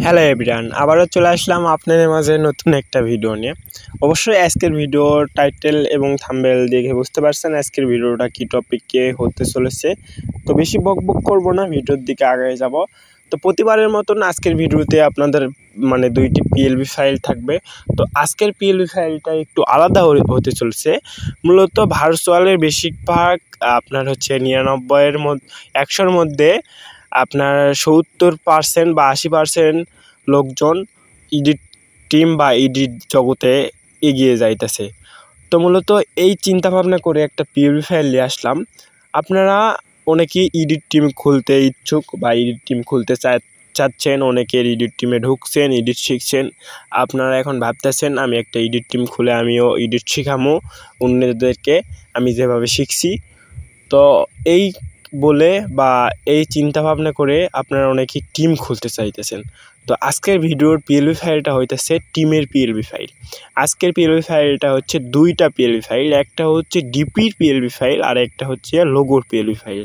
Hello everyone, আবারও চলে আসলাম আপনাদের মাঝে নতুন একটা ভিডিও নিয়ে। অবশ্যই আজকের ভিডিওর টাইটেল এবং থাম্বনেল দেখে বুঝতে পারছেন আজকের ভিডিওটা কী টপিকে হতে চলেছে। তো বেশি বকবক করব না, ভিডিওর দিকে আগায় যাব। তো প্রতিবারের মতন আজকের ভিডিওতে আপনাদের দুইটি পিএলবি ফাইল থাকবে। তো আজকের পিএলবি ফাইলটা একটু আলাদা হতে চলছে। মূলত ভার্চুয়ালের বেশিরভাগ আপনার হচ্ছে 99-এর মধ্যে 100-র মধ্যে আপনার 70% বা 80% লোকজন এডিট টিম বা এডিট জগতে এগিয়ে যাইতেছে। তো মূলত এই চিন্তাভাবনা করে একটা পিএলবি ফাইল নিয়ে আসলাম। আপনারা অনেকেই এডিট টিম খুলতে ইচ্ছুক বা এডিট টিম খুলতে চাচ্ছেন, অনেকের এডিট টিমে ঢুকছেন, এডিট শিখছেন। আপনারা এখন ভাবতেছেন আমি একটা এডিট টিম খুলে আমিও এডিট শিখামো অন্যদেরকে, আমি যেভাবে শিখছি। তো এই বলে বা এই চিন্তা ভাবনা করে আপনারা অনেকেই টিম খুলতে চাইতেছেন। তো আজকের ভিডিওর পিএলবি ফাইলটা হইতেছে টিমের পিএলবি ফাইল। আজকের পিএলবি ফাইলটা হচ্ছে দুইটা পিএলবি ফাইল, একটা হচ্ছে ডিপির পিএলবি ফাইল আর একটা হচ্ছে লোগোর পিএলবি ফাইল।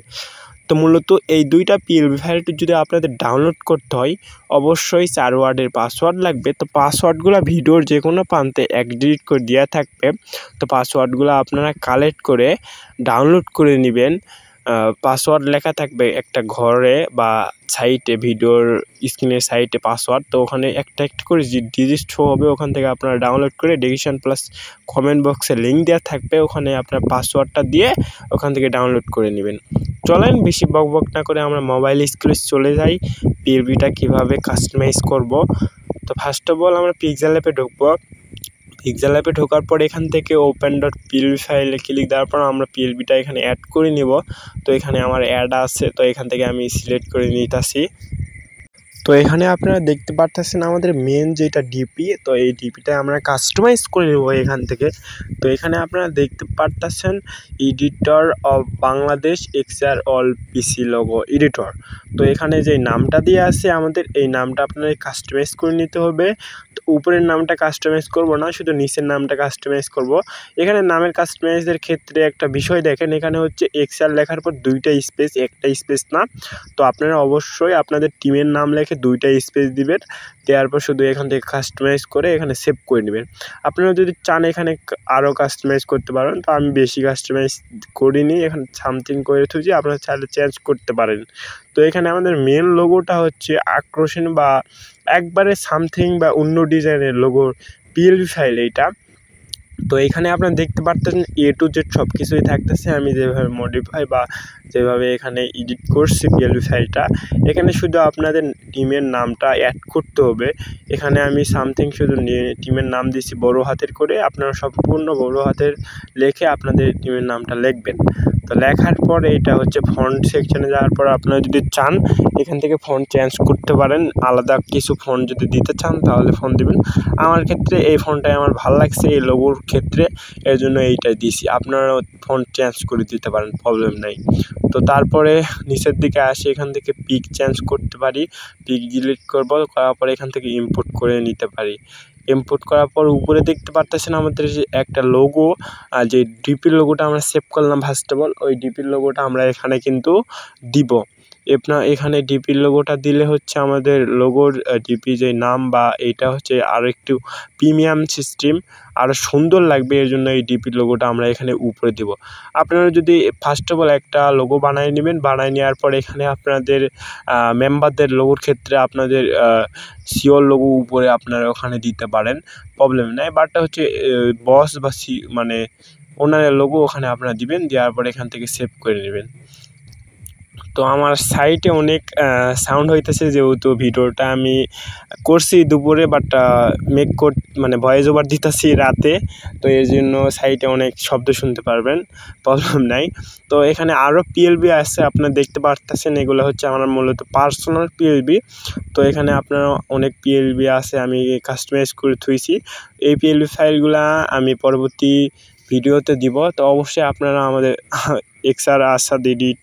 তো মূলত এই দুইটা পিএলবি ফাইলটি যদি আপনাদের ডাউনলোড করতে হয় অবশ্যই 4 ওয়ার্ডের পাসওয়ার্ড লাগবে। তো পাসওয়ার্ডগুলো ভিডিওর যে কোনো প্রান্তে ডিলিট করে দেওয়া থাকবে। তো পাসওয়ার্ডগুলো আপনারা কালেক্ট করে ডাউনলোড করে নেবেন। পাসওয়ার্ড লেখা থাকবে একটা ঘরে বা সাইটে, ভিডিওর স্ক্রিনের সাইটে পাসওয়ার্ড। তো ওখানে একটা একটা করে ডিজিট শো হবে, ওখান থেকে আপনারা ডাউনলোড করে ডেসক্রিপশন প্লাস কমেন্ট বক্সে লিঙ্ক দেওয়া থাকবে, ওখানে আপনার পাসওয়ার্ডটা দিয়ে ওখান থেকে ডাউনলোড করে নেবেন। চলেন বেশি বকবক না করে আমরা মোবাইল স্ক্রিনে চলে যাই পিএলবিটা কীভাবে কাস্টমাইজ করব। তো ফার্স্ট অফ অল আমরা পিক্সেল অ্যাপে ঢুকবো। পিক্সেল অ্যাপে ঢোকার পর এখান থেকে open.plb ফাইলে ক্লিক দেওয়ার পর আমরা পিএলবিটা এখানে অ্যাড করে নিব। তো এখানে আমার অ্যাড আছে, তো এখান থেকে আমি সিলেক্ট করে নিতেছি। তো এখানে আপনারা দেখতে পারতেছেন আমাদের মেন যেটা ডিপি, তো এই ডিপিটা আমরা কাস্টমাইজ করে নেব এখান থেকে। তো এখানে আপনারা দেখতে পারতেছেন editor of Bangladesh XR all PC logo editor. তো এখানে যে নামটা দিয়ে আছে আমাদের, এই নামটা আপনাদের কাস্টমাইজ করে নিতে হবে। তো উপরের নামটা কাস্টমাইজ করব না, শুধু নিচের নামটা কাস্টমাইজ করব। এখানে নামের কাস্টমাইজের ক্ষেত্রে একটা বিষয় দেখেন, এখানে হচ্ছে এক্সআর লেখার পর দুইটা স্পেস, একটা স্পেস না। তো আপনারা অবশ্যই আপনাদের টিমের নাম লেখে দুইটা স্পেস দিবেন, দেওয়ার পর শুধু এখান থেকে কাস্টমাইজ করে এখানে সেভ করে নেবেন। আপনারা যদি চান এখানে আরও কাস্টমাইজ করতে পারেন, তো আমি বেশি কাস্টমাইজ করিনি, এখানে সামথিং করে থুইছি, আপনারা চাইলে চেঞ্জ করতে পারেন। তো এখানে আমাদের মেন লোগোটা হচ্ছে আকর্ষণ বা একবারে সামথিং বা অন্য ডিজাইনের লোগোর পিএলবি ফাইল এইটা। তো এখানে আপনারা দেখতে পারতেছেন A to Z সব কিছুই থাকতেছে, আমি যেভাবে মডিফাই বা যেভাবে এখানে এডিট করছি পিএলবি ফাইলটা। এখানে শুধু আপনাদের টিমের নামটা অ্যাড করতে হবে। এখানে আমি সামথিং শুধু টিমের নাম দিচ্ছি বড় হাতের করে, আপনারা সম্পূর্ণ বড় হাতের লেখে আপনাদের টিমের নামটা লিখবেন। তো লেখার পর এটা হচ্ছে ফন্ট সেকশনে যাওয়ার পর আপনারা যদি চান এখান থেকে ফন্ট চেঞ্জ করতে পারেন, আলাদা কিছু ফন্ট যদি দিতে চান তাহলে ফন্ট দিবেন। আমার ক্ষেত্রে এই ফন্টটাই আমার ভালো লাগছে এই লোগোর ক্ষেত্রে, এর জন্য এইটাই দিছি। আপনারা ফন্ট চেঞ্জ করে দিতে পারেন, প্রবলেম নাই। তো তারপরে নিচের দিকে আসি, এখান থেকে পিক চেঞ্জ করতে পারি, পিক ডিলিট করব, করার পরে এখান থেকে ইম্পোর্ট করে নিতে পারি। ইম্পোর্ট করার পর উপরে দেখতে পারতেছেন আমাদের যে একটা লোগো, যে ডিপির লোগোটা আমরা সেভ করলাম ফার্স্ট অফ অল, ওই ডিপির লোগোটা আমরা এখানে কিন্তু দিব। এখানে ডিপির লোগোটা দিলে হচ্ছে আমাদের লোগোর ডিপি যে নাম বা এইটা হচ্ছে আরও একটু প্রিমিয়াম সিস্টেম, আরও সুন্দর লাগবে, এর জন্য এই ডিপির লোগোটা আমরা এখানে উপরে দিব। আপনারা যদি ফার্স্ট অফ অল একটা লোগো বানিয়ে নেবেন, বানিয়ে নেওয়ার পর এখানে আপনাদের মেম্বারদের লোগোর ক্ষেত্রে আপনাদের সিওর লোগো উপরে আপনারা ওখানে দিতে পারেন, প্রবলেম নাই। বাট হচ্ছে বস বা ওনারের লোগো ওখানে আপনারা দিবেন, দেওয়ার পর এখান থেকে সেভ করে নেবেন। তো আমার সাইটে অনেক সাউন্ড হইতেছে, যেহেতু ভিডিওটা আমি করছি দুপুরে, বাট ভয়েস ওভার দিতেছি রাতে, তো এর জন্য সাইটে অনেক শব্দ শুনতে পারবেন, প্রবলেম নাই। তো এখানে আরও পিএলবি আছে আপনারা দেখতে পারতেছেন, এগুলো হচ্ছে আমার মূলত পার্সোনাল পিএলবি। তো এখানে আপনার অনেক পিএলবি আছে, আমি কাস্টমাইজ করে থুইছি। এই পিএলবি ফাইলগুলা আমি পরবর্তী ভিডিওতে দিব। তো অবশ্যই আপনারা আমাদের এক্সআর আসাদ এডিট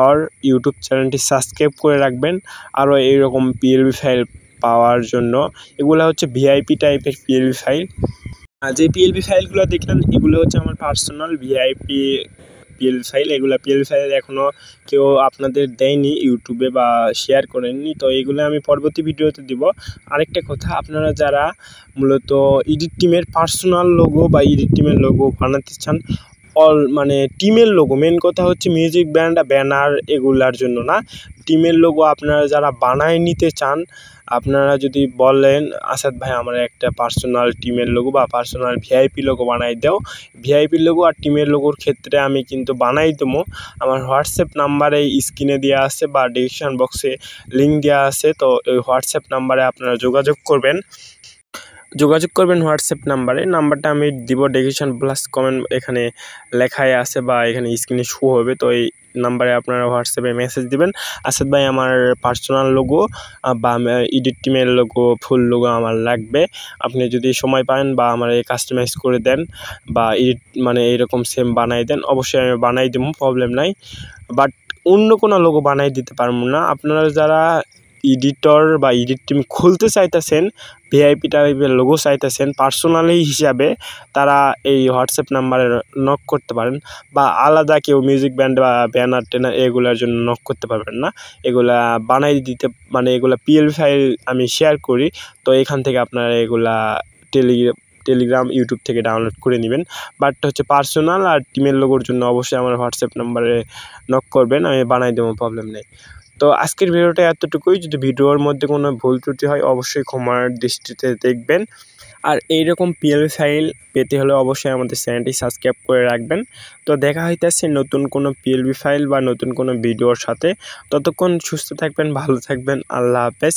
আর ইউটিউব চ্যানেলটি সাবস্ক্রাইব করে রাখবেন আরও এইরকম পিএলবি ফাইল পাওয়ার জন্য। এগুলো হচ্ছে ভিআইপি টাইপের পিএলবি ফাইল। আর যে পিএলবি ফাইলগুলো দেখলেন এগুলো হচ্ছে আমার পার্সোনাল ভিআইপি পিএল ফাইল, এগুলো পিএল ফাইল এখনও কেউ আপনাদের দেয়নি ইউটিউবে বা শেয়ার করেননি, তো এগুলো আমি পরবর্তী ভিডিওতে দিব। আরেকটা কথা, আপনারা যারা মূলত এডিট টিমের পার্সোনাল লোগো বা এডিট টিমের লোগো বানাতে চান, মানে টিমের লোগো, মেন কথা হচ্ছে মিউজিক ব্যান্ড ব্যানার এগুলার জন্য না, টিমের লোগো আপনারা যারা বানায় নিতে চান, আপনারা যদি বলেন আসাদ ভাই আমার একটা পার্সোনাল টিমের লোগো বা পার্সোনাল ভিআইপি লোগো বানাই দাও, ভিআইপি লোগো আর টিমের লোগোর ক্ষেত্রে আমি কিন্তু বানাই দেবো। আমার হোয়াটসঅ্যাপ নাম্বারে স্ক্রিনে দেওয়া আছে বা ডিসক্রিপশন বক্সে লিঙ্ক দেওয়া আছে, তো এই হোয়াটসঅ্যাপ নাম্বারে আপনারা যোগাযোগ করবেন হোয়াটসঅ্যাপ নাম্বারটা আমি দিব ডেসক্রিপশন প্লাস কমেন্ট এখানে লেখাই আছে বা এখানে স্ক্রিনে শো হবে। তো এই নাম্বারে আপনারা হোয়াটসঅ্যাপে মেসেজ দিবেন, আসাদ ভাই আমার পার্সোনাল লোগো বা এডিট টিমের লোগো ফুল লোগো আমার লাগবে, আপনি যদি সময় পান বা আমার কাস্টমাইজ করে দেন বা এডিট মানে এইরকম সেম বানাই দেন, অবশ্যই আমি বানাই দেবো, প্রবলেম নাই। বাট অন্য কোনো লোগো বানাই দিতে পারবো না। আপনারা যারা এডিটর বা এডিট টিম খুলতে চাইতেছেন, ভিআইপি টাইপের লোগো চাইতেছেন পার্সোনালি হিসাবে, তারা এই হোয়াটসঅ্যাপ নাম্বারে নক করতে পারেন, বা আলাদা কেউ মিউজিক ব্যান্ড বা ব্যানার টেনার এগুলোর জন্য নক করতে পারবেন না। এগুলা বানাই দিতে মানে এগুলা পিএল ফাইল আমি শেয়ার করি, তো এখান থেকে আপনারা এগুলা টেলিগ্রাম ইউটিউব থেকে ডাউনলোড করে নেবেন। বাট হচ্ছে পার্সোনাল আর টিমের লোগোর জন্য অবশ্যই আমার হোয়াটসঅ্যাপ নাম্বারে নক করবেন, আমি বানাই দেবো, প্রবলেম নেই। তো আজকের ভিডিওটা এতটুকুই। যদি ভিডিওর মধ্যে কোনো ভুল ত্রুটি হয় অবশ্যই ক্ষমার দৃষ্টিতে দেখবেন। আর এইরকম পিএল ফাইল পেতে হলে অবশ্যই আমাদের চ্যানেলটি সাবস্ক্রাইব করে রাখবেন। তো দেখা হইতেছে নতুন কোনো পিএলবি ফাইল বা নতুন কোনো ভিডিওর সাথে। ততক্ষণ সুস্থ থাকবেন, ভালো থাকবেন, আল্লাহ হাফেজ।